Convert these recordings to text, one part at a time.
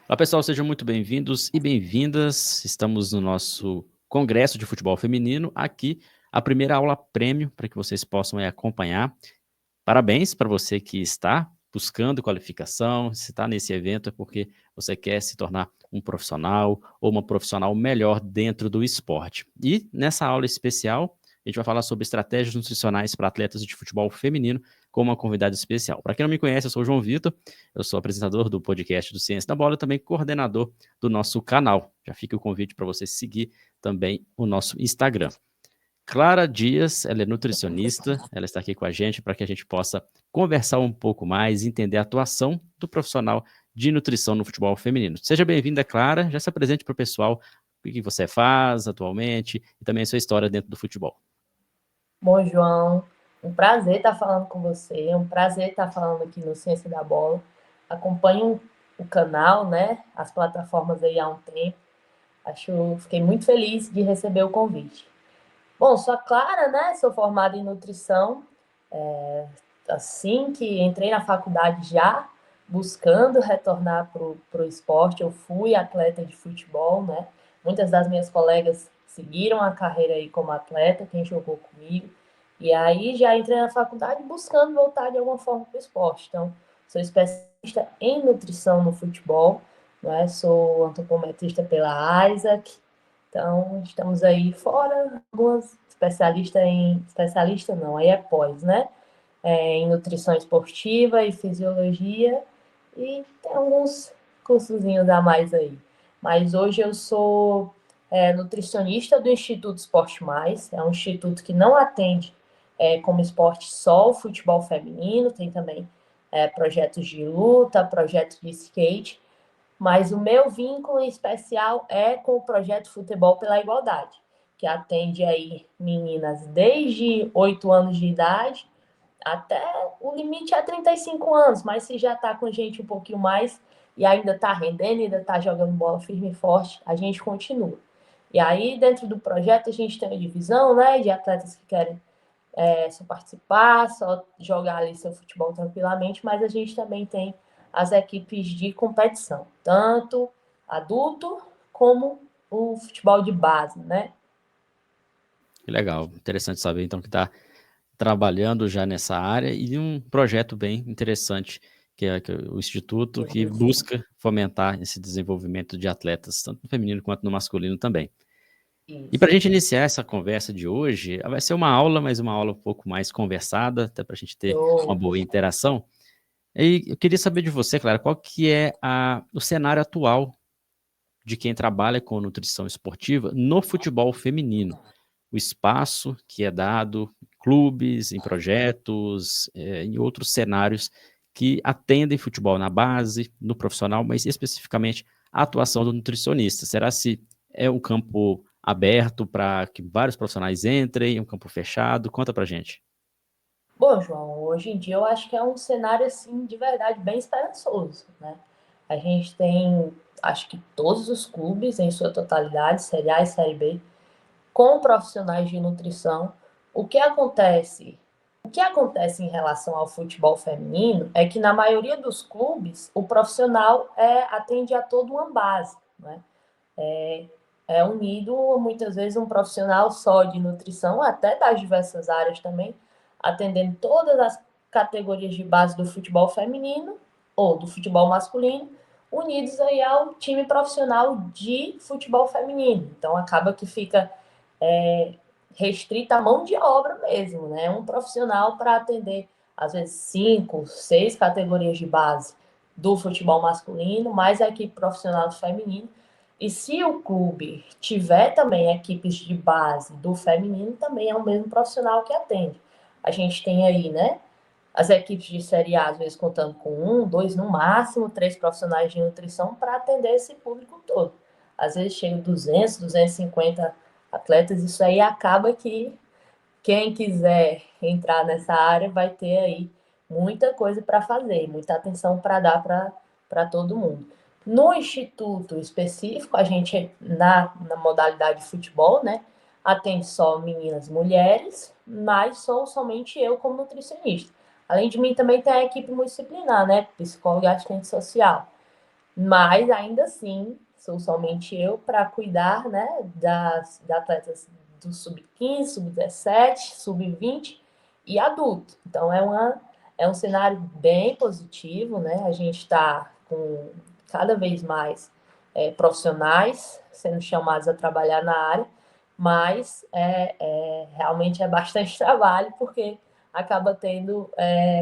Olá, pessoal, sejam muito bem-vindos e bem-vindas. Estamos no nosso Congresso de Futebol Feminino. Aqui, a primeira aula prêmio para que vocês possam acompanhar. Parabéns para você que está buscando qualificação. Se está nesse evento é porque você quer se tornar um profissional ou uma profissional melhor dentro do esporte. E nessa aula especial, a gente vai falar sobre estratégias nutricionais para atletas de futebol feminino com uma convidada especial. Para quem não me conhece, eu sou o João Vitor, eu sou apresentador do podcast do Ciência da Bola e também coordenador do nosso canal. Já fica o convite para você seguir também o nosso Instagram. Clara Dias, ela é nutricionista, ela está aqui com a gente para que a gente possa conversar um pouco mais, entender a atuação do profissional de nutrição no futebol feminino. Seja bem-vinda, Clara, já se apresente para o pessoal o que você faz atualmente e também a sua história dentro do futebol. Bom, João, um prazer estar falando com você, um prazer estar falando aqui no Ciência da Bola. Acompanho o canal, né, as plataformas aí há um tempo. Fiquei muito feliz de receber o convite. Bom, sou a Clara, né, sou formada em nutrição. Assim que entrei na faculdade já buscando retornar para o esporte, eu fui atleta de futebol, né? Muitas das minhas colegas seguiram a carreira aí como atleta, quem jogou comigo. E aí já entrei na faculdade buscando voltar de alguma forma para o esporte. Então, sou especialista em nutrição no futebol, né? Sou antropometrista pela Isaac. Então, estamos aí fora, algumas especialista não, aí é pós, né? Em nutrição esportiva e fisiologia, e tem alguns cursozinhos a mais aí. Mas hoje eu sou nutricionista do Instituto Esporte Mais, é um instituto que não atende como esporte só o futebol feminino, tem também projetos de luta, projetos de skate, mas o meu vínculo em especial é com o projeto Futebol pela Igualdade, que atende aí meninas desde 8 anos de idade até o limite é 35 anos, mas se já está com gente um pouquinho mais e ainda está rendendo, ainda está jogando bola firme e forte, a gente continua. E aí, dentro do projeto, a gente tem a divisão, né, de atletas que querem só participar, só jogar ali seu futebol tranquilamente, mas a gente também tem as equipes de competição, tanto adulto como o futebol de base, né? Que legal, interessante saber então que está trabalhando já nessa área e um projeto bem interessante que é o Instituto que busca fomentar esse desenvolvimento de atletas, tanto no feminino quanto no masculino também. E para a Isso. gente iniciar essa conversa de hoje, vai ser uma aula, mas uma aula um pouco mais conversada, até para a gente ter uma Show. boa interação. E eu queria saber de você, Clara, qual que é o cenário atual de quem trabalha com nutrição esportiva no futebol feminino? O espaço que é dado em clubes, em projetos, em outros cenários que atendem futebol na base, no profissional, mas especificamente a atuação do nutricionista. Será se é um campo aberto para que vários profissionais entrem, um campo fechado? Conta pra gente. Bom, João, hoje em dia eu acho que é um cenário assim de verdade bem esperançoso, né? A gente tem, acho que todos os clubes em sua totalidade, Série A e Série B, com profissionais de nutrição. O que acontece? O que acontece em relação ao futebol feminino é que na maioria dos clubes o profissional atende a toda uma base, né? É unido muitas vezes um profissional só de nutrição, até das diversas áreas também, atendendo todas as categorias de base do futebol feminino ou do futebol masculino, unidos aí ao time profissional de futebol feminino. Então acaba que fica restrita à mão de obra mesmo, né? Um profissional para atender às vezes 5, 6 categorias de base do futebol masculino, mais a equipe profissional do feminino. E se o clube tiver também equipes de base do feminino, também é o mesmo profissional que atende. A gente tem aí, né, as equipes de Série A, às vezes contando com 1, 2, no máximo, 3 profissionais de nutrição para atender esse público todo. Às vezes chega 200, 250 atletas, isso aí acaba que quem quiser entrar nessa área vai ter aí muita coisa para fazer, muita atenção para dar para todo mundo. No instituto específico, a gente, na modalidade de futebol, né, atende só meninas, mulheres, mas sou somente eu como nutricionista. Além de mim, também tem a equipe multidisciplinar, né, psicóloga e assistente social. mas ainda assim, sou somente eu para cuidar, né, das atletas do sub-15, sub-17, sub-20 e adulto. Então, é um cenário bem positivo, né? A gente está com cada vez mais profissionais sendo chamados a trabalhar na área, mas realmente é bastante trabalho, porque acaba tendo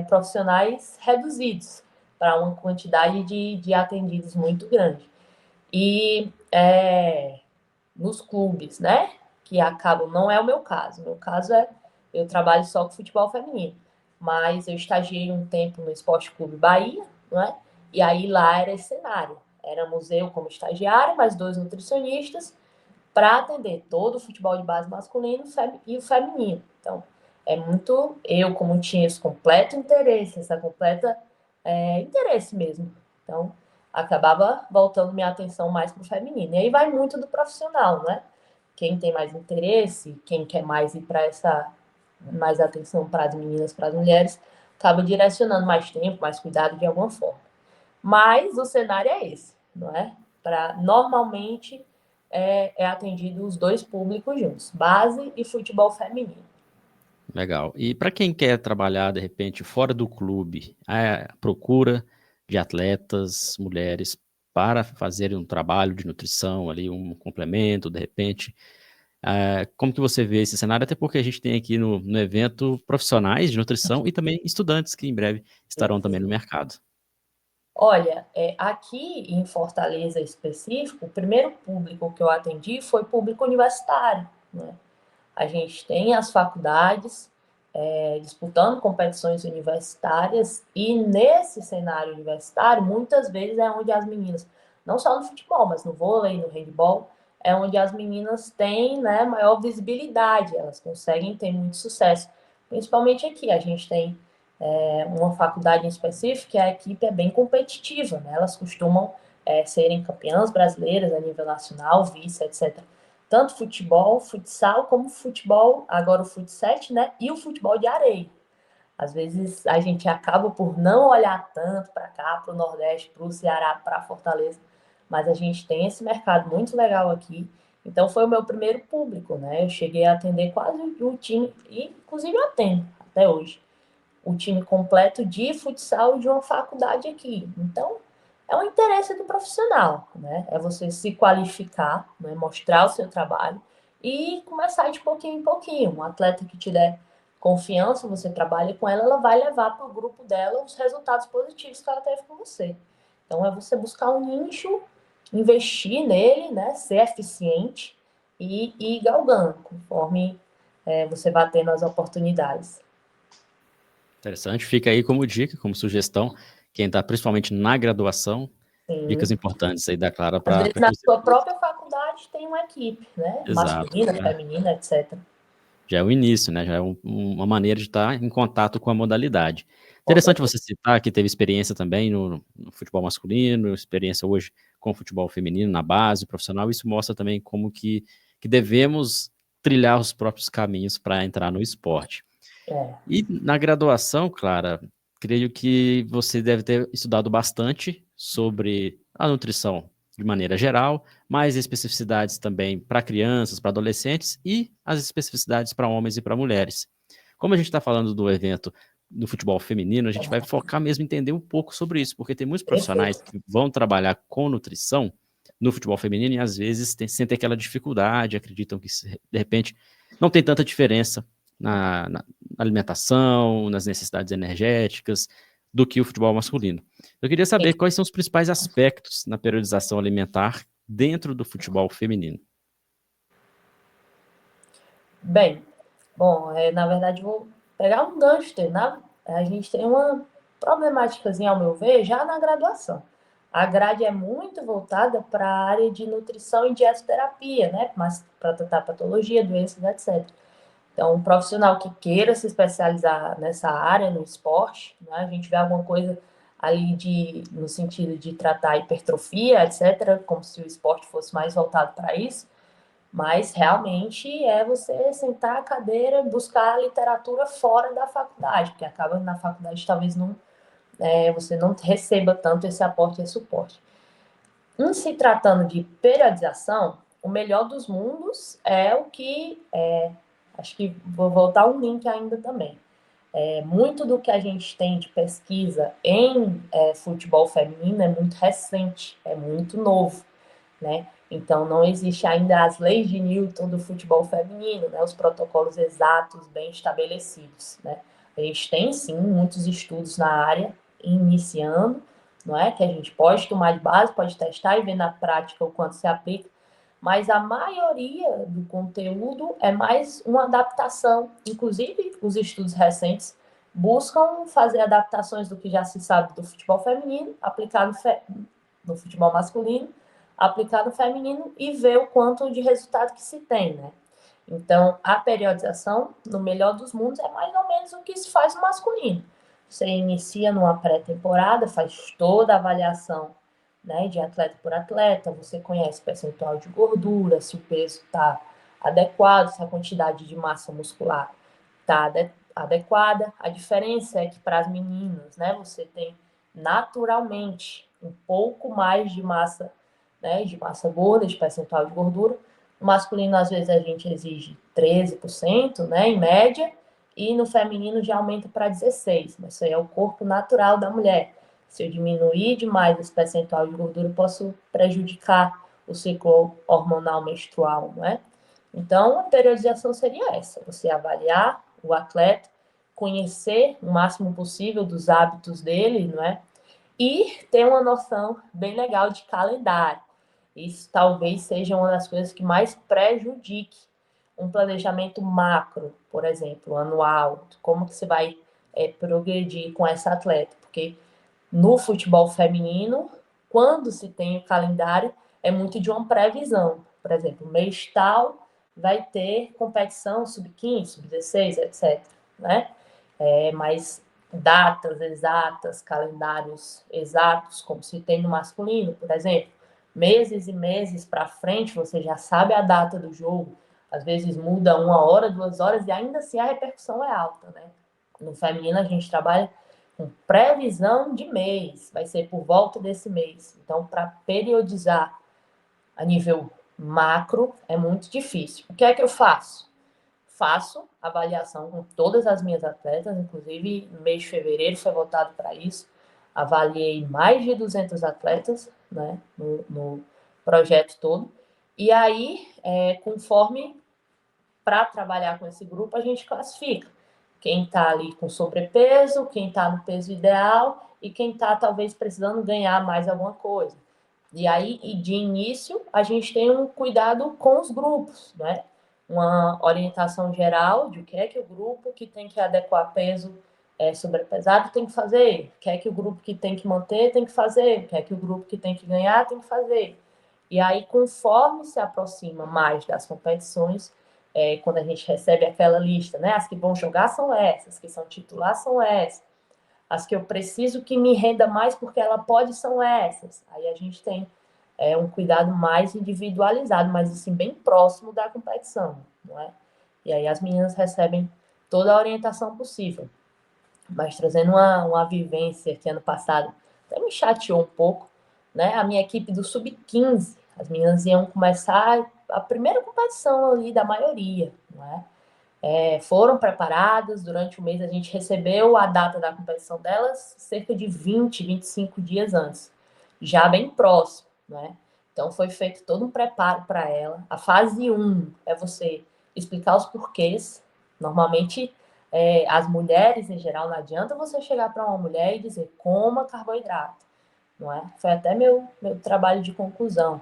profissionais reduzidos para uma quantidade de atendidos muito grande. E nos clubes, né? Que acabam, não é o meu caso. O meu caso eu trabalho só com futebol feminino, mas eu estagiei um tempo no Esporte Clube Bahia, não é? E aí lá era esse cenário. Éramos eu como estagiária, mais 2 nutricionistas, para atender todo o futebol de base masculino e o feminino. Então, é muito eu, como tinha esse completo interesse, essa completa interesse mesmo. Então, acabava voltando minha atenção mais para o feminino. E aí vai muito do profissional, né? Quem tem mais interesse, quem quer mais ir para essa mais atenção para as meninas, para as mulheres, acaba direcionando mais tempo, mais cuidado de alguma forma. Mas o cenário é esse, não é? Normalmente é atendido os dois públicos juntos, base e futebol feminino. Legal. E para quem quer trabalhar, de repente, fora do clube, a procura de atletas, mulheres, para fazerem um trabalho de nutrição ali, um complemento, de repente, como que você vê esse cenário? Até porque a gente tem aqui no evento profissionais de nutrição e também estudantes que em breve estarão também no mercado. Olha, aqui em Fortaleza específico, o primeiro público que eu atendi foi público universitário, né? A gente tem as faculdades disputando competições universitárias e nesse cenário universitário, muitas vezes é onde as meninas, não só no futebol, mas no vôlei, no handball, é onde as meninas têm, né, maior visibilidade, elas conseguem ter muito sucesso. Principalmente aqui, a gente tem uma faculdade em específico que a equipe é bem competitiva, né? Elas costumam serem campeãs brasileiras a nível nacional, vice, etc. Tanto futebol, futsal, como futebol, agora o futsal, né? E o futebol de areia. Às vezes a gente acaba por não olhar tanto para cá, para o Nordeste, para o Ceará, para Fortaleza, mas a gente tem esse mercado muito legal aqui. Então foi o meu primeiro público, né? Eu cheguei a atender quase o time, e inclusive eu atendo até hoje, o time completo de futsal de uma faculdade aqui. Então, é um interesse do profissional, né? É você se qualificar, né? Mostrar o seu trabalho e começar de pouquinho em pouquinho. Um atleta que te der confiança, você trabalha com ela, ela vai levar para o grupo dela os resultados positivos que ela teve com você. Então, é você buscar um nicho, investir nele, né? Ser eficiente e ir galgando conforme você vai tendo as oportunidades. Interessante. Fica aí como dica, como sugestão, quem está principalmente na graduação, dicas Sim. importantes aí da Clara Às para vezes, que na você sua possa. própria faculdade tem uma equipe, né? Exato. Masculina, feminina, etc. Já é o início, né? Já é uma maneira de estar em contato com a modalidade. Com Interessante certeza. você citar que teve experiência também no futebol masculino, experiência hoje com o futebol feminino na base, profissional. Isso mostra também como que devemos trilhar os próprios caminhos para entrar no esporte. É, E na graduação, Clara, creio que você deve ter estudado bastante sobre a nutrição de maneira geral, mais especificidades também para crianças, para adolescentes e as especificidades para homens e para mulheres. Como a gente está falando do evento do futebol feminino, a gente vai focar mesmo em entender um pouco sobre isso, porque tem muitos profissionais perfeito. que vão trabalhar com nutrição no futebol feminino e às vezes sentem aquela dificuldade, acreditam que de repente não tem tanta diferença na alimentação, nas necessidades energéticas, do que o futebol masculino. Eu queria saber quais são os principais aspectos na periodização alimentar dentro do futebol feminino. Bem, bom, na verdade, vou pegar um gancho. A gente tem uma problemáticazinha, ao meu ver, já na graduação. A grade é muito voltada para a área de nutrição e dietoterapia, né? Mas para tratar patologia, doenças, etc. Então, um profissional que queira se especializar nessa área, no esporte, né, a gente vê alguma coisa ali no sentido de tratar hipertrofia, etc., como se o esporte fosse mais voltado para isso, mas realmente é você sentar a cadeira, buscar a literatura fora da faculdade, porque acaba na faculdade talvez não, você não receba tanto esse aporte e esse suporte. Em se tratando de periodização, o melhor dos mundos é o que acho que vou voltar um link ainda também. Muito do que a gente tem de pesquisa em futebol feminino é muito recente, é muito novo, né? Então, não existe ainda as leis de Newton do futebol feminino, né? Os protocolos exatos, bem estabelecidos, né? A gente tem, sim, muitos estudos na área, iniciando, não é? Que a gente pode tomar de base, pode testar e ver na prática o quanto se aplica, mas a maioria do conteúdo é mais uma adaptação. Inclusive, os estudos recentes buscam fazer adaptações do que já se sabe do futebol feminino, aplicado no futebol masculino, aplicar no feminino e ver o quanto de resultado que se tem, né? Então, a periodização, no melhor dos mundos, é mais ou menos o que se faz no masculino. Você inicia numa pré-temporada, faz toda a avaliação, né, de atleta por atleta, você conhece o percentual de gordura, se o peso está adequado, se a quantidade de massa muscular está adequada. A diferença é que para as meninas, né, você tem naturalmente um pouco mais de massa, né, de massa gorda, de percentual de gordura. No masculino, às vezes, a gente exige 13%, né, em média, e no feminino já aumenta para 16%. Mas isso aí é o corpo natural da mulher. Se eu diminuir demais esse percentual de gordura, eu posso prejudicar o ciclo hormonal menstrual, não é? Então, a periodização seria essa: você avaliar o atleta, conhecer o máximo possível dos hábitos dele, não é? E ter uma noção bem legal de calendário. Isso talvez seja uma das coisas que mais prejudique um planejamento macro, por exemplo, anual. Como que você vai progredir com essa atleta? Porque no futebol feminino, quando se tem o calendário, é muito de uma previsão. Por exemplo, mês tal vai ter competição sub-15, sub-16, etc. Né? Mas datas exatas, calendários exatos, como se tem no masculino, por exemplo, meses e meses para frente, você já sabe a data do jogo. Às vezes muda 1 hora, 2 horas, e ainda assim a repercussão é alta. Né? No feminino, a gente trabalha com previsão de mês, vai ser por volta desse mês. Então, para periodizar a nível macro é muito difícil. O que é que eu faço? Faço avaliação com todas as minhas atletas, inclusive no mês de fevereiro foi voltado para isso. Avaliei mais de 200 atletas, né, no projeto todo. E aí, conforme para trabalhar com esse grupo, a gente classifica quem está ali com sobrepeso, quem está no peso ideal e quem está talvez precisando ganhar mais alguma coisa. E aí, de início, a gente tem um cuidado com os grupos, né? Uma orientação geral de o que é que o grupo que tem que adequar peso sobrepesado tem que fazer, o que é que o grupo que tem que manter tem que fazer, o que é que o grupo que tem que ganhar tem que fazer. E aí, conforme se aproxima mais das competições, quando a gente recebe aquela lista, né? As que vão jogar são essas, que são titular são essas, as que eu preciso que me renda mais porque ela pode são essas. Aí a gente tem um cuidado mais individualizado, mas assim, bem próximo da competição, não é? E aí as meninas recebem toda a orientação possível. Mas trazendo uma vivência que ano passado até me chateou um pouco, né? A minha equipe do Sub-15, as meninas iam começar a primeira competição ali da maioria, não é? Foram preparadas, durante o mês a gente recebeu a data da competição delas cerca de 20, 25 dias antes, já bem próximo, né? Então foi feito todo um preparo para ela. A fase 1 é você explicar os porquês. Normalmente, as mulheres em geral, não adianta você chegar para uma mulher e dizer coma carboidrato, não é? Foi até meu trabalho de conclusão.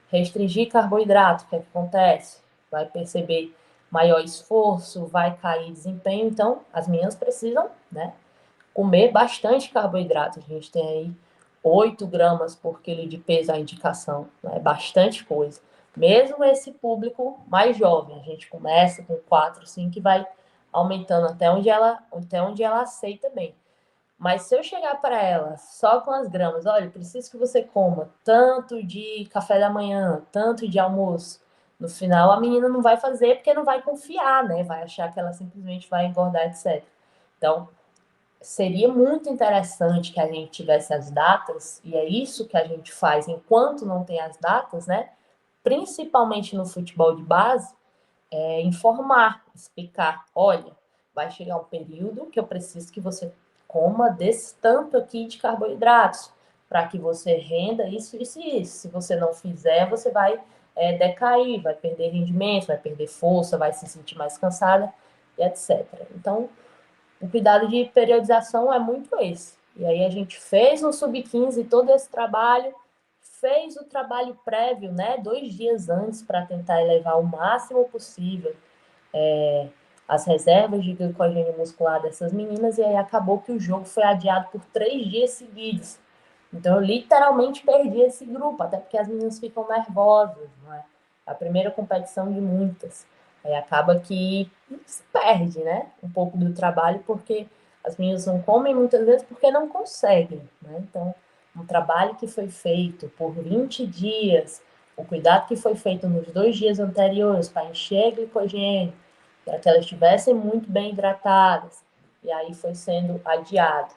Restringir carboidrato, o que acontece? Vai perceber maior esforço, vai cair desempenho. Então, as meninas precisam, né, comer bastante carboidrato. A gente tem aí 8 gramas por quilo de peso a indicação, né? Bastante coisa. Mesmo esse público mais jovem, a gente começa com 4, 5 e vai aumentando até onde ela aceita bem. Mas se eu chegar para ela só com as gramas, olha, preciso que você coma tanto de café da manhã, tanto de almoço, no final a menina não vai fazer porque não vai confiar, né? Vai achar que ela simplesmente vai engordar, etc. Então, seria muito interessante que a gente tivesse as datas, e é isso que a gente faz enquanto não tem as datas, né? Principalmente no futebol de base, informar, explicar, olha, vai chegar um período que eu preciso que você coma desse tanto aqui de carboidratos, para que você renda isso, isso e isso. Se você não fizer, você vai decair, vai perder rendimento, vai perder força, vai se sentir mais cansada, e etc. Então, o cuidado de periodização é muito esse. E aí a gente fez no Sub-15 todo esse trabalho, fez o trabalho prévio, né, 2 dias antes, para tentar elevar o máximo possível as reservas de glicogênio muscular dessas meninas, e aí acabou que o jogo foi adiado por 3 dias seguidos. Então eu literalmente perdi esse grupo, até porque as meninas ficam nervosas, não é? A primeira competição de muitas. Aí acaba que se perde, né? Um pouco do trabalho, porque as meninas não comem muitas vezes porque não conseguem, né? Então, um trabalho que foi feito por 20 dias, o cuidado que foi feito nos 2 dias anteriores para encher glicogênio, para que elas estivessem muito bem hidratadas, e aí foi sendo adiado.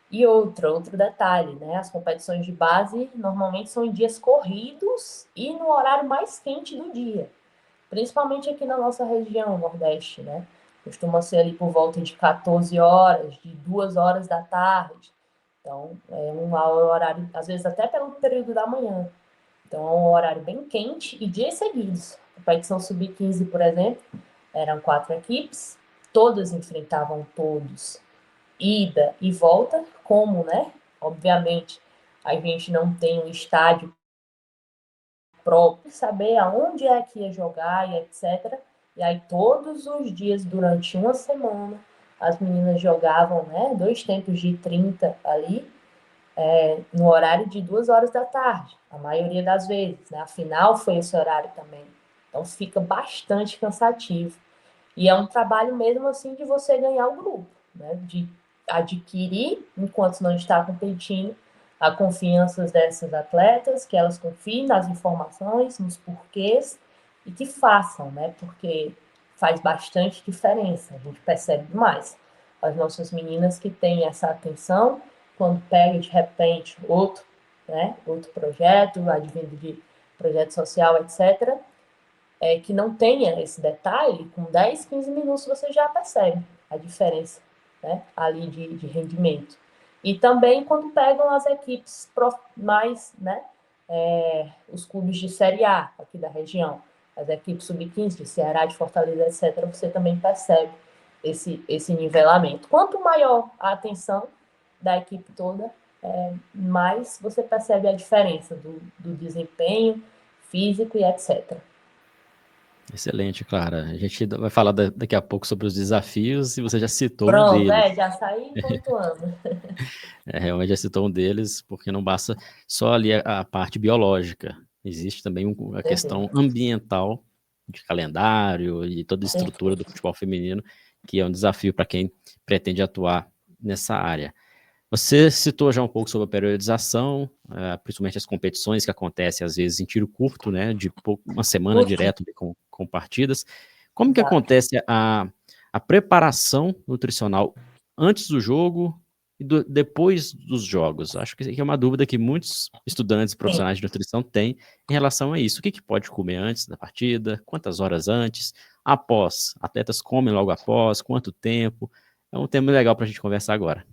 E outro detalhe, né? As competições de base normalmente são em dias corridos e no horário mais quente do dia, principalmente aqui na nossa região, Nordeste, né? Costuma ser ali por volta de 14 horas, de 2 horas da tarde. Então, é um horário, às vezes até pelo período da manhã. Então, é um horário bem quente e dias seguidos. A competição Sub-15, por exemplo, eram 4 equipes, todas enfrentavam todos ida e volta, como, né? Obviamente, a gente não tem um estádio próprio, saber aonde é que ia jogar e etc. E aí, todos os dias, durante uma semana, as meninas jogavam, né? 2 tempos de 30 ali, no horário de 2 horas da tarde, a maioria das vezes, né? A final foi esse horário também. Então, fica bastante cansativo. E é um trabalho mesmo assim de você ganhar o grupo, né? De adquirir, enquanto não está competindo, a confiança dessas atletas, que elas confiem nas informações, nos porquês e que façam, né? Porque faz bastante diferença, a gente percebe demais. As nossas meninas que têm essa atenção, quando pega de repente outro, né? Outro projeto, advindo de projeto social, etc., que não tenha esse detalhe, com 10, 15 minutos você já percebe a diferença, né, ali de rendimento. E também quando pegam as equipes mais, né, os clubes de Série A aqui da região, as equipes sub-15 de Ceará, de Fortaleza, etc., você também percebe esse nivelamento. Quanto maior a atenção da equipe toda, mais você percebe a diferença do desempenho físico e etc. Excelente, Clara. A gente vai falar daqui a pouco sobre os desafios e você já citou um Pronto, deles. já saí pontuando. Realmente já citou um deles, porque não basta só ali a parte biológica. Existe também a questão Certeza. ambiental, de calendário e toda a estrutura do futebol feminino, que é um desafio para quem pretende atuar nessa área. Você citou já um pouco sobre a periodização, principalmente as competições que acontecem às vezes em tiro curto, né, de uma semana Curto. direto com partidas. Como que Exato. acontece a preparação nutricional antes do jogo e depois dos jogos? Acho que é uma dúvida que muitos estudantes e Sim. profissionais de nutrição têm em relação a isso. O que pode comer antes da partida? Quantas horas antes? Após? Atletas comem logo após? Quanto tempo? É um tema legal para a gente conversar agora.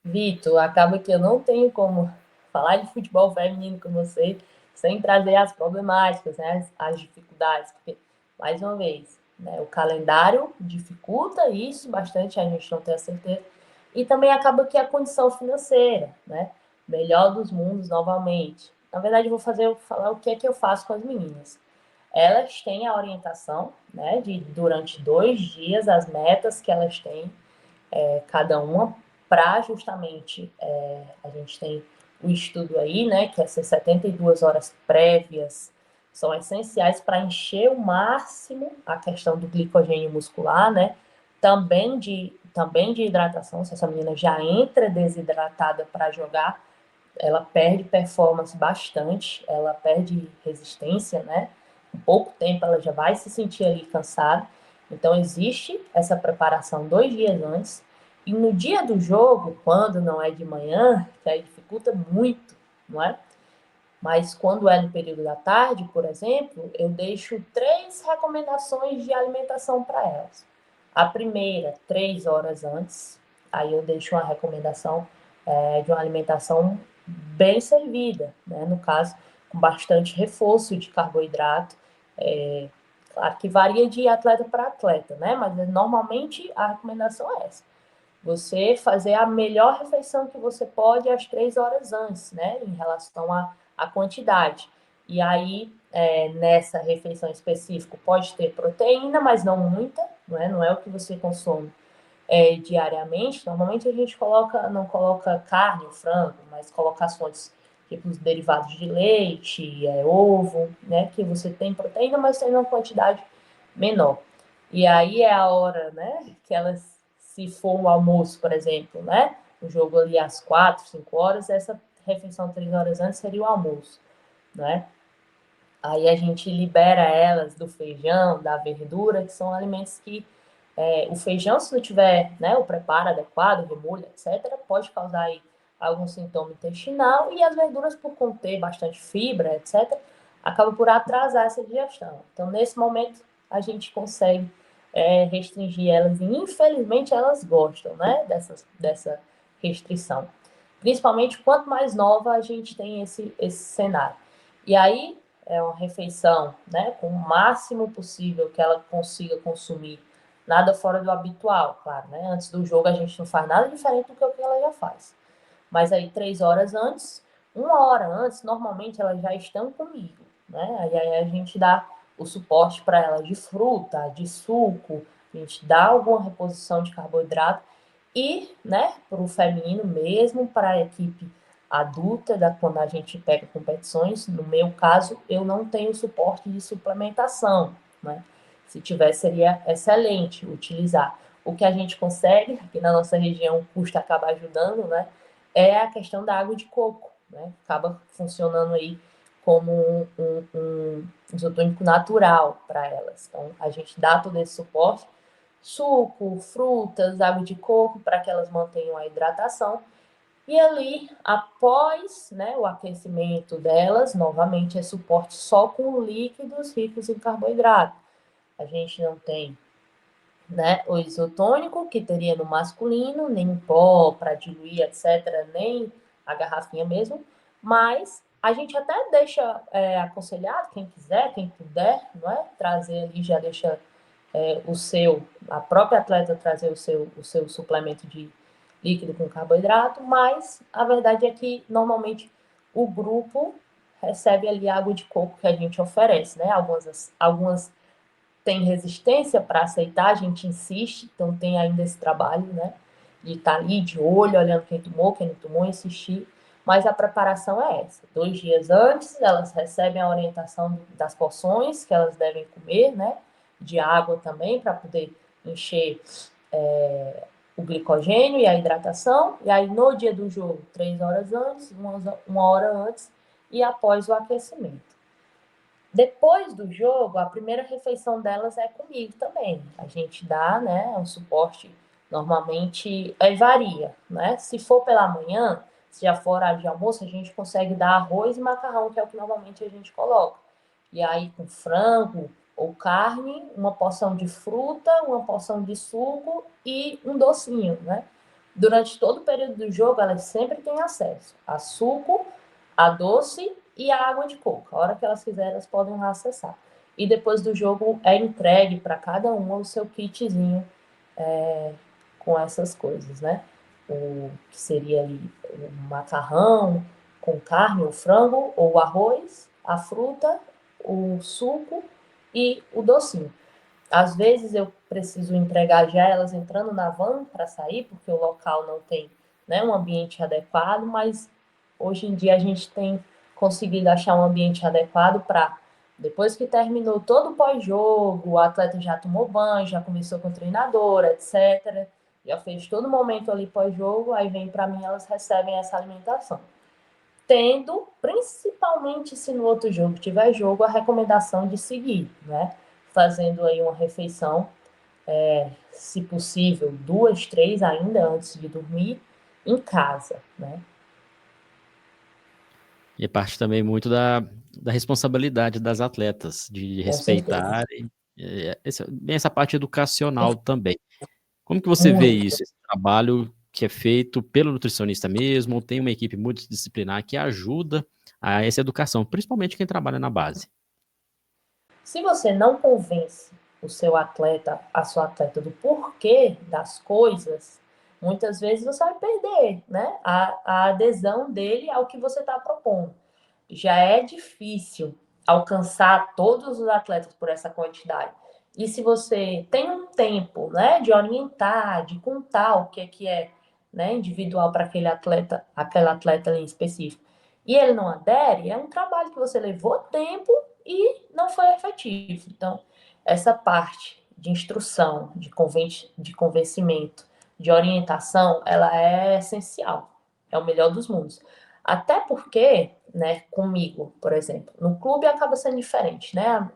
Vitor, acaba que eu não tenho como falar de futebol feminino com você sem trazer as problemáticas, né, as dificuldades, porque, mais uma vez, né, o calendário dificulta isso bastante, a gente não tem a certeza, e também acaba que a condição financeira, né, melhor dos mundos novamente. Na verdade, eu vou falar o que é que eu faço com as meninas. Elas têm a orientação, né, de durante 2 dias, as metas que elas têm, cada uma, para justamente, a gente tem o estudo aí, né, que essas 72 horas prévias são essenciais para encher o máximo a questão do glicogênio muscular, né, também de hidratação. Se essa menina já entra desidratada para jogar, ela perde performance bastante, ela perde resistência, né? Em pouco tempo ela já vai se sentir ali cansada. Então existe essa preparação 2 dias antes. E no dia do jogo, quando não é de manhã, que aí dificulta muito, não é? Mas quando é no período da tarde, por exemplo, eu deixo 3 recomendações de alimentação para elas. A primeira, 3 horas antes, aí eu deixo uma recomendação de uma alimentação bem servida, né? No caso, com bastante reforço de carboidrato. Claro que varia de atleta para atleta, né? Mas normalmente a recomendação é essa. Você fazer a melhor refeição que você pode às 3 horas antes, né? Em relação à quantidade. E aí, nessa refeição específica, pode ter proteína, mas não muita, não é o que você consome diariamente. Normalmente a gente não coloca carne ou frango, mas coloca as fontes, tipo os derivados de leite, ovo, né? Que você tem proteína, mas tem uma quantidade menor. E aí é a hora, né? Que elas, se for um almoço, por exemplo, né? O jogo ali às 4, 5 horas, essa refeição 3 horas antes seria o almoço, né? Aí a gente libera elas do feijão, da verdura, que são alimentos que o feijão, se não tiver, né, o preparo adequado, remolho, etc., pode causar aí algum sintoma intestinal, e as verduras, por conter bastante fibra, etc., acabam por atrasar essa digestão. Então, nesse momento, a gente consegue restringir elas, e infelizmente elas gostam, né, dessa restrição. Principalmente quanto mais nova a gente tem esse cenário. E aí, é uma refeição, né, com o máximo possível que ela consiga consumir, nada fora do habitual, claro, né? Antes do jogo a gente não faz nada diferente do que o que ela já faz. Mas aí 3 horas antes, 1 hora antes, normalmente elas já estão comigo, né? Aí a gente dá o suporte para elas de fruta, de suco, a gente dá alguma reposição de carboidrato e, né, para o feminino mesmo, para a equipe adulta, quando a gente pega competições, no meu caso, eu não tenho suporte de suplementação, né? Se tiver, seria excelente utilizar. O que a gente consegue, aqui na nossa região, custa acaba ajudando, né? É a questão da água de coco, né? Acaba funcionando aí como um isotônico natural para elas. Então, a gente dá todo esse suporte, suco, frutas, água de coco, para que elas mantenham a hidratação. E ali, após, né, o aquecimento delas, novamente é suporte só com líquidos ricos em carboidrato. A gente não tem, né, o isotônico, que teria no masculino, nem pó para diluir, etc., nem a garrafinha mesmo, mas a gente até deixa aconselhado, quem quiser, quem puder, não é? Trazer ali, já deixa a própria atleta trazer o seu suplemento de líquido com carboidrato, mas a verdade é que normalmente o grupo recebe ali água de coco que a gente oferece, né? Algumas tem resistência para aceitar, a gente insiste, então tem ainda esse trabalho, né? De estar ali de olho, olhando quem não tomou, insistir. Mas a preparação é essa. 2 dias antes, elas recebem a orientação das porções que elas devem comer, né? De água também, para poder encher o glicogênio e a hidratação. E aí, no dia do jogo, 3 horas antes, uma hora antes e após o aquecimento. Depois do jogo, a primeira refeição delas é comigo também. A gente dá, né, um suporte, normalmente varia, né? Se for pela manhã, se já for horário de almoço, a gente consegue dar arroz e macarrão, que é o que normalmente a gente coloca. E aí com frango ou carne, uma porção de fruta, uma porção de suco e um docinho, né? Durante todo o período do jogo, elas sempre têm acesso a suco, a doce e a água de coco. A hora que elas quiserem, elas podem lá acessar. E depois do jogo é entregue para cada uma o seu kitzinho com essas coisas, né? O que seria ali o macarrão com carne, o frango, ou o arroz, a fruta, o suco e o docinho. Às vezes eu preciso entregar já elas entrando na van para sair, porque o local não tem, né, um ambiente adequado, mas hoje em dia a gente tem conseguido achar um ambiente adequado para, depois que terminou todo o pós-jogo, o atleta já tomou banho, já conversou com o treinador, etc., já fez todo o momento ali pós-jogo, aí vem para mim, elas recebem essa alimentação. Tendo, principalmente se no outro jogo tiver jogo, a recomendação de seguir, né? Fazendo aí uma refeição se possível, 2, 3 ainda antes de dormir, em casa, né? E parte também muito da responsabilidade das atletas, de Com certeza. respeitarem, bem essa parte educacional também. Como que você vê Muito. isso, esse trabalho que é feito pelo nutricionista mesmo, ou tem uma equipe multidisciplinar que ajuda a essa educação, principalmente quem trabalha na base? Se você não convence o seu atleta, a sua atleta, do porquê das coisas, muitas vezes você vai perder, né? A adesão dele ao que você está propondo. Já é difícil alcançar todos os atletas por essa quantidade. E se você tem um tempo, né, de orientar, de contar o que é, né, individual para aquela atleta ali em específico, e ele não adere, é um trabalho que você levou tempo e não foi efetivo. Então, essa parte de instrução, de convencimento, de orientação, ela é essencial. É o melhor dos mundos. Até porque, né, comigo, por exemplo, no clube acaba sendo diferente, né?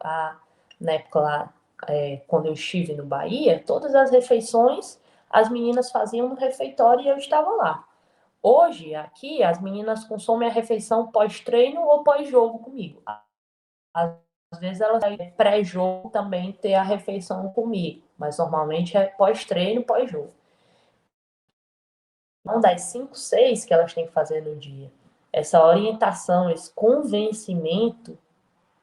Na época lá, quando eu estive no Bahia, todas as refeições as meninas faziam no refeitório e eu estava lá. Hoje, aqui, as meninas consomem a refeição pós-treino ou pós-jogo comigo. Às vezes elas pré-jogo também ter a refeição comigo, mas normalmente é pós-treino, pós-jogo. Não das 5, 6 que elas têm que fazer no dia. Essa orientação, esse convencimento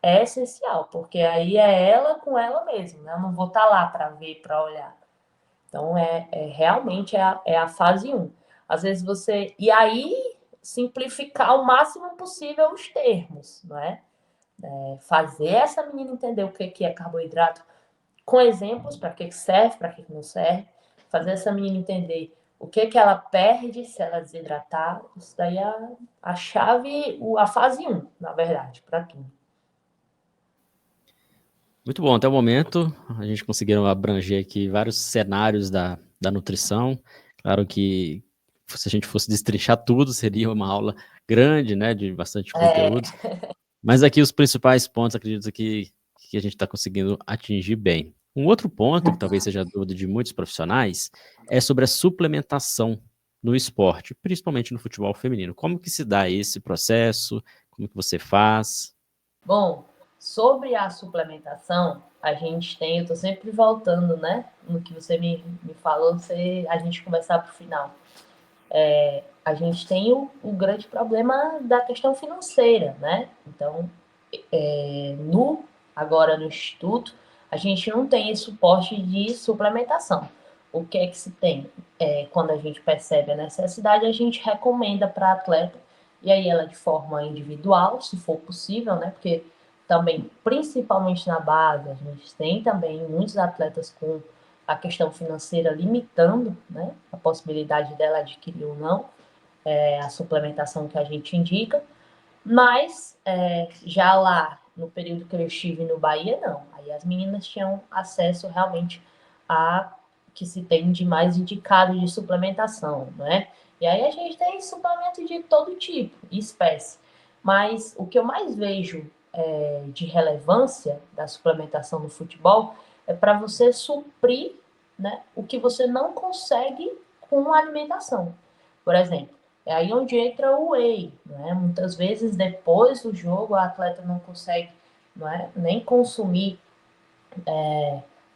é essencial, porque aí é ela com ela mesma, né? Eu não vou estar lá para ver, para olhar. Então, realmente é a fase um. Às vezes você. E aí, simplificar o máximo possível os termos, não é? Fazer essa menina entender o que é carboidrato, com exemplos, para que serve, para que não serve, fazer essa menina entender o que ela perde se ela desidratar, isso daí é a chave, a fase um, na verdade, para tudo. Muito bom, até o momento a gente conseguiu abranger aqui vários cenários da nutrição. Claro que se a gente fosse destrinchar tudo, seria uma aula grande, né, de bastante conteúdos. Mas aqui os principais pontos, acredito que a gente está conseguindo atingir bem. Um outro ponto, que talvez seja a dúvida de muitos profissionais, é sobre a suplementação no esporte, principalmente no futebol feminino. Como que se dá esse processo? Como que você faz? Bom, sobre a suplementação, a gente tem, eu estou sempre voltando, né, no que você me falou, a gente começar para o final. A gente tem o grande problema da questão financeira, né? Então, agora no Instituto, a gente não tem esse suporte de suplementação. O que é que se tem? Quando a gente percebe a necessidade, a gente recomenda para a atleta, e aí ela de forma individual, se for possível, né? Porque também, principalmente na base, a gente tem também muitos atletas com a questão financeira limitando, né, a possibilidade dela adquirir ou não a suplementação que a gente indica, mas já lá no período que eu estive no Bahia, não. Aí as meninas tinham acesso realmente a que se tem de mais indicado de suplementação, né? E aí a gente tem suplemento de todo tipo, espécie. Mas o que eu mais vejo de relevância da suplementação no futebol é para você suprir, né, o que você não consegue com a alimentação. Por exemplo, é aí onde entra o whey, né? Muitas vezes depois do jogo a atleta não consegue, não é, nem consumir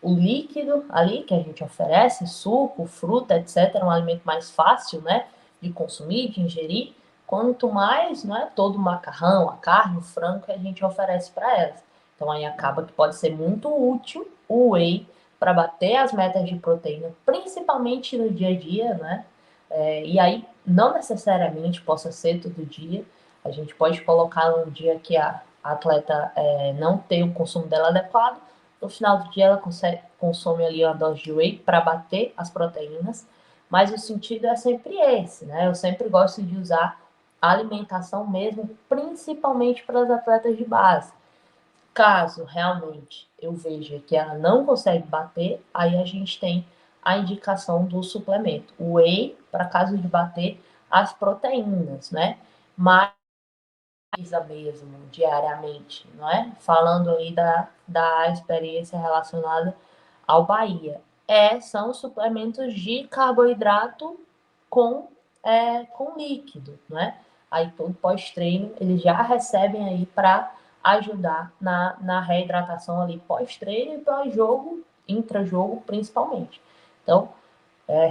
o líquido ali que a gente oferece, suco, fruta, etc., um alimento mais fácil, né, de consumir, de ingerir, quanto mais, não é, todo o macarrão, a carne, o frango que a gente oferece para elas. Então aí acaba que pode ser muito útil o whey para bater as metas de proteína, principalmente no dia a dia, né? E aí não necessariamente possa ser todo dia. A gente pode colocar um dia que a atleta não tem o consumo dela adequado, no final do dia, ela consome ali uma dose de whey para bater as proteínas, mas o sentido é sempre esse, né? Eu sempre gosto de usar a alimentação mesmo, principalmente para as atletas de base. Caso realmente eu veja que ela não consegue bater, aí a gente tem a indicação do suplemento, o whey, para caso de bater as proteínas, né? Mas mesmo diariamente, não é? Falando aí da experiência relacionada ao Bahia. São suplementos de carboidrato com líquido, né? Aí todo pós-treino eles já recebem aí para ajudar na reidratação ali pós-treino e pós-jogo, intra-jogo principalmente. Então,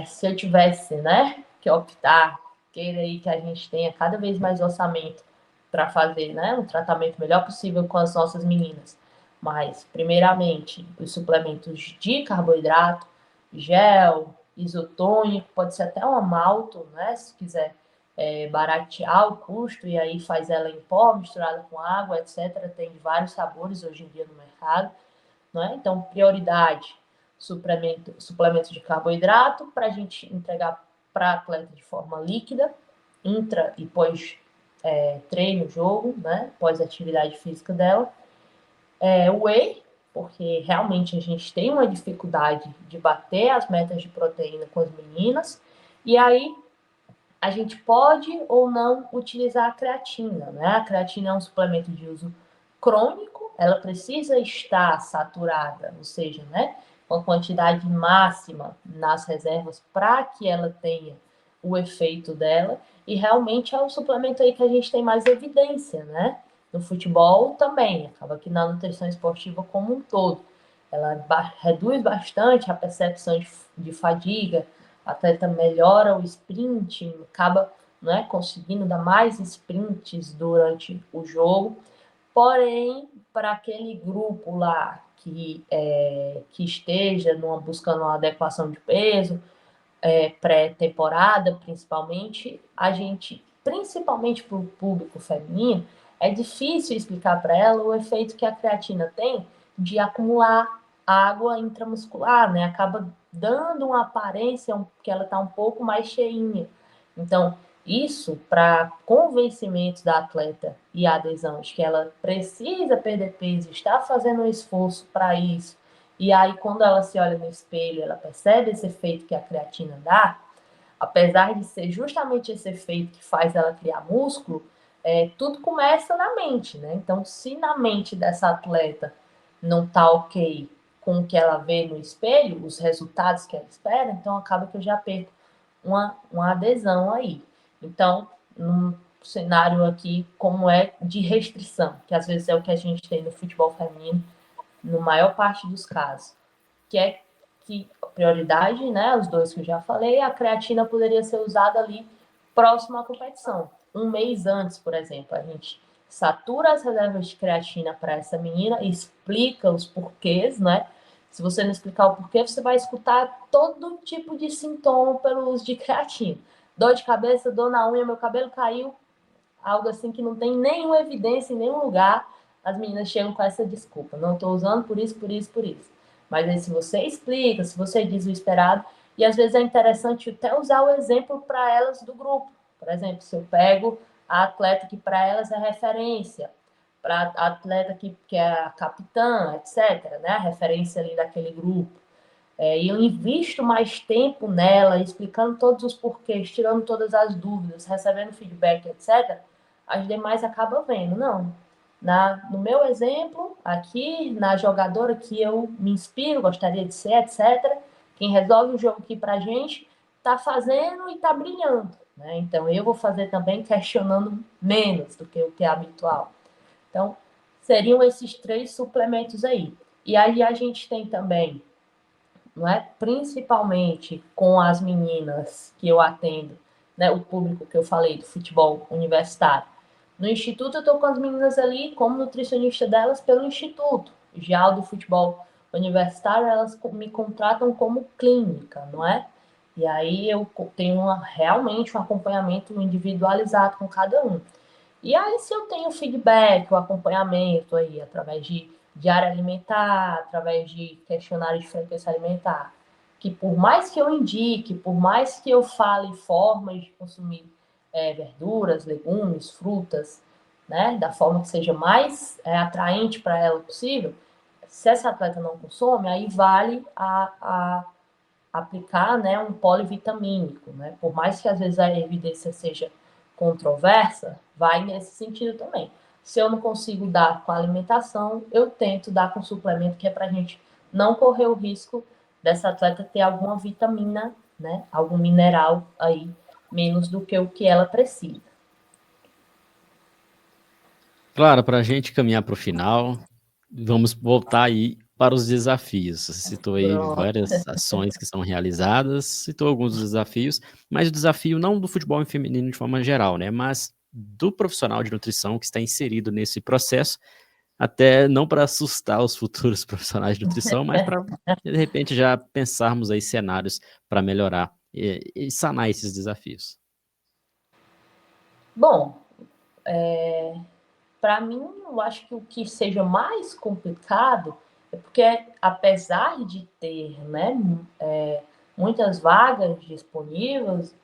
se eu tivesse, né, que optar, queira aí que a gente tenha cada vez mais orçamento para fazer, né, um tratamento melhor possível com as nossas meninas. Mas, primeiramente, os suplementos de carboidrato, gel, isotônico, pode ser até uma malto, né, se quiser baratear o custo, e aí faz ela em pó, misturada com água, etc. Tem vários sabores hoje em dia no mercado, né? Então, prioridade, suplemento de carboidrato, para a gente entregar para atleta de forma líquida, intra e pós treino, jogo, né? Pós atividade física dela. Whey, porque realmente a gente tem uma dificuldade de bater as metas de proteína com as meninas, e aí a gente pode ou não utilizar a creatina, né? A creatina é um suplemento de uso crônico, ela precisa estar saturada, ou seja, né, uma quantidade máxima nas reservas para que ela tenha o efeito dela, e realmente é um suplemento aí que a gente tem mais evidência, né? No futebol também, acaba que na nutrição esportiva como um todo. Ela reduz bastante a percepção de fadiga, a atleta melhora o sprint, acaba, né, conseguindo dar mais sprints durante o jogo. Porém, para aquele grupo lá que esteja buscando uma adequação de peso, pré-temporada principalmente, a gente, principalmente para o público feminino, é difícil explicar para ela o efeito que a creatina tem de acumular água intramuscular, né? Acaba dando uma aparência que ela está um pouco mais cheinha. Então, isso para convencimento da atleta e adesão de que ela precisa perder peso, está fazendo um esforço para isso, e aí, quando ela se olha no espelho, ela percebe esse efeito que a creatina dá, apesar de ser justamente esse efeito que faz ela criar músculo, tudo começa na mente, né? Então, se na mente dessa atleta não tá ok com o que ela vê no espelho, os resultados que ela espera, então acaba que eu já perco uma adesão aí. Então, num cenário aqui como de restrição, que às vezes é o que a gente tem no futebol feminino, no maior parte dos casos, que é que a prioridade, né, os dois que eu já falei, a creatina poderia ser usada ali próximo à competição. Um mês antes, por exemplo, a gente satura as reservas de creatina para essa menina, explica os porquês, né? Se você não explicar o porquê, você vai escutar todo tipo de sintoma pelo uso de creatina. Dor de cabeça, dor na unha, meu cabelo caiu, algo assim que não tem nenhuma evidência em nenhum lugar, as meninas chegam com essa desculpa. Não estou usando por isso, por isso, por isso. Mas aí se você explica, se você diz o esperado, e às vezes é interessante até usar o exemplo para elas do grupo. Por exemplo, se eu pego a atleta que para elas é referência, para a atleta que é a capitã, etc., né? A referência ali daquele grupo. E eu invisto mais tempo nela, explicando todos os porquês, tirando todas as dúvidas, recebendo feedback, etc., as demais acabam vendo. Não. No meu exemplo, aqui, na jogadora que eu me inspiro, gostaria de ser, etc., quem resolve o jogo aqui pra gente está fazendo e está brilhando. Né? Então, eu vou fazer também questionando menos do que o que é habitual. Então, seriam esses 3 suplementos aí. E aí a gente tem também, não é? Principalmente com as meninas que eu atendo, né? O público que eu falei do futebol universitário. No instituto eu estou com as meninas ali como nutricionista delas pelo instituto. Já o do futebol universitário elas me contratam como clínica, não é? E aí eu tenho realmente um acompanhamento individualizado com cada um. E aí, se eu tenho feedback, o acompanhamento aí, através de diária alimentar, através de questionário de frequência alimentar, que por mais que eu indique, por mais que eu fale formas de consumir verduras, legumes, frutas, né, da forma que seja mais atraente para ela possível, se essa atleta não consome, aí vale a aplicar, né, um polivitamínico, né? Por mais que às vezes a evidência seja controversa, vai nesse sentido também. Se eu não consigo dar com a alimentação, eu tento dar com suplemento, que é para a gente não correr o risco dessa atleta ter alguma vitamina, né, algum mineral aí, menos do que o que ela precisa. Claro, para a gente caminhar para o final, vamos voltar aí para os desafios. Você citou aí Pronto. várias ações que são realizadas, citou alguns desafios, mas o desafio não do futebol feminino de forma geral, né, mas do profissional de nutrição que está inserido nesse processo, até não para assustar os futuros profissionais de nutrição, mas para, de repente, já pensarmos aí cenários para melhorar e sanar esses desafios. Bom, para mim, eu acho que o que seja mais complicado é porque, apesar de ter, né, muitas vagas disponíveis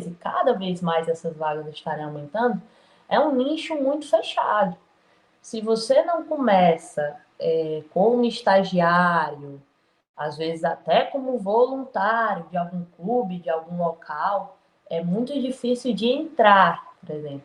e cada vez mais essas vagas estarem aumentando, é um nicho muito fechado. Se você não começa como estagiário, às vezes até como voluntário de algum clube, de algum local, é muito difícil de entrar, por exemplo.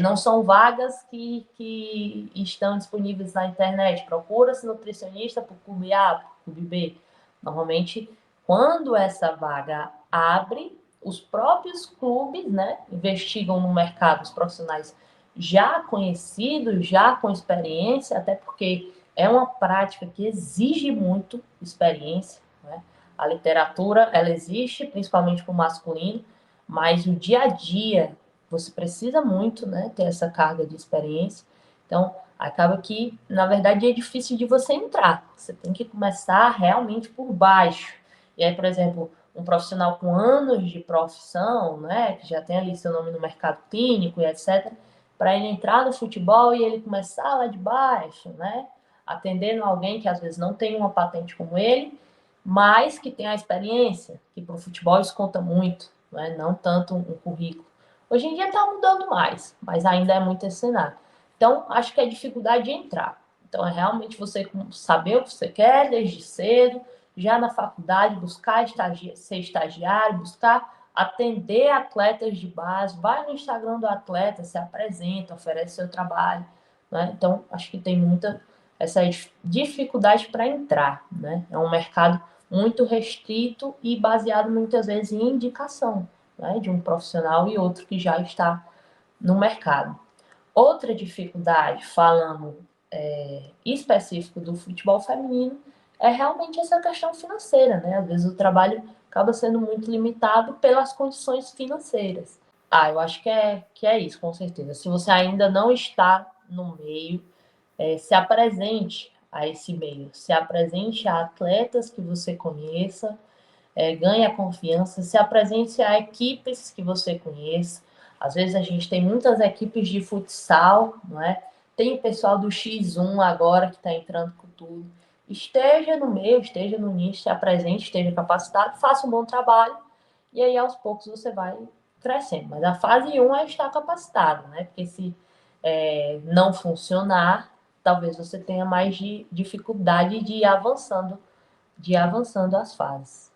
Não são vagas que estão disponíveis na internet. Procura-se nutricionista para o clube A, para o clube B. Normalmente, quando essa vaga abre, os próprios clubes, né, investigam no mercado os profissionais já conhecidos, já com experiência, até porque é uma prática que exige muito experiência, né? A literatura, ela existe principalmente para o masculino, mas o dia a dia você precisa muito, né, ter essa carga de experiência. Então, acaba que, na verdade, é difícil de você entrar. Você tem que começar realmente por baixo. E aí, por exemplo, um profissional com anos de profissão, né, que já tem ali seu nome no mercado clínico e etc., para ele entrar no futebol e ele começar lá de baixo, né, atendendo alguém que às vezes não tem uma patente como ele, mas que tem a experiência, que para o futebol isso conta muito, né, não tanto um currículo. Hoje em dia está mudando mais, mas ainda é muito esse cenário. Então, acho que é dificuldade de entrar. Então, é realmente você saber o que você quer desde cedo, já na faculdade, buscar ser estagiário, buscar atender atletas de base, vai no Instagram do atleta, se apresenta, oferece seu trabalho. Né? Então, acho que tem muita essa dificuldade para entrar. Né? É um mercado muito restrito e baseado muitas vezes em indicação, né, de um profissional e outro que já está no mercado. Outra dificuldade, falando específico do futebol feminino, é realmente essa questão financeira, né? Às vezes o trabalho acaba sendo muito limitado pelas condições financeiras. Eu acho que é isso, com certeza. Se você ainda não está no meio, se apresente a esse meio, se apresente a atletas que você conheça, ganhe a confiança, se apresente a equipes que você conheça. Às vezes a gente tem muitas equipes de futsal, não é? Tem o pessoal do X1 agora que está entrando com tudo. Esteja no meio, esteja no nicho, se apresente, esteja capacitado, faça um bom trabalho e aí aos poucos você vai crescendo. Mas a fase 1 é estar capacitado, né? Porque se não funcionar, talvez você tenha mais dificuldade de ir avançando as fases.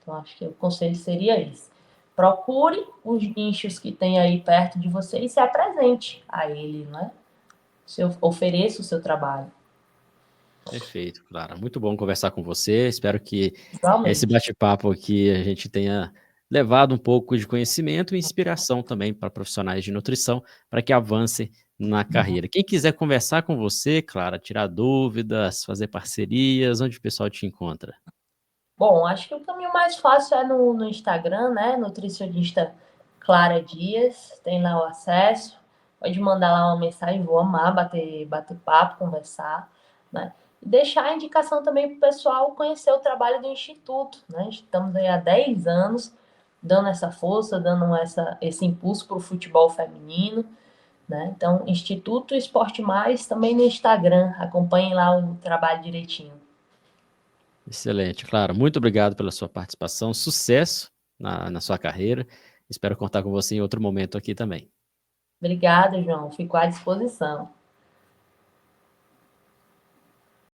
Então, acho que o conselho seria esse. Procure os nichos que tem aí perto de você e se apresente a ele, né? Ofereça o seu trabalho. Perfeito, Clara. Muito bom conversar com você. Espero que esse Igualmente. bate-papo aqui a gente tenha levado um pouco de conhecimento e inspiração também para profissionais de nutrição, para que avancem na carreira. Quem quiser conversar com você, Clara, tirar dúvidas, fazer parcerias, onde o pessoal te encontra? Bom, acho que o caminho mais fácil é no Instagram, né? Nutricionista Clara Dias, tem lá o acesso. Pode mandar lá uma mensagem, vou amar bater papo, conversar, né? E deixar a indicação também para o pessoal conhecer o trabalho do Instituto, né? Estamos aí há 10 anos dando essa força, dando esse impulso para o futebol feminino, né? Então, Instituto Esporte Mais também no Instagram, acompanhem lá o trabalho direitinho. Excelente, Clara. Muito obrigado pela sua participação. Sucesso na sua carreira. Espero contar com você em outro momento aqui também. Obrigada, João. Fico à disposição.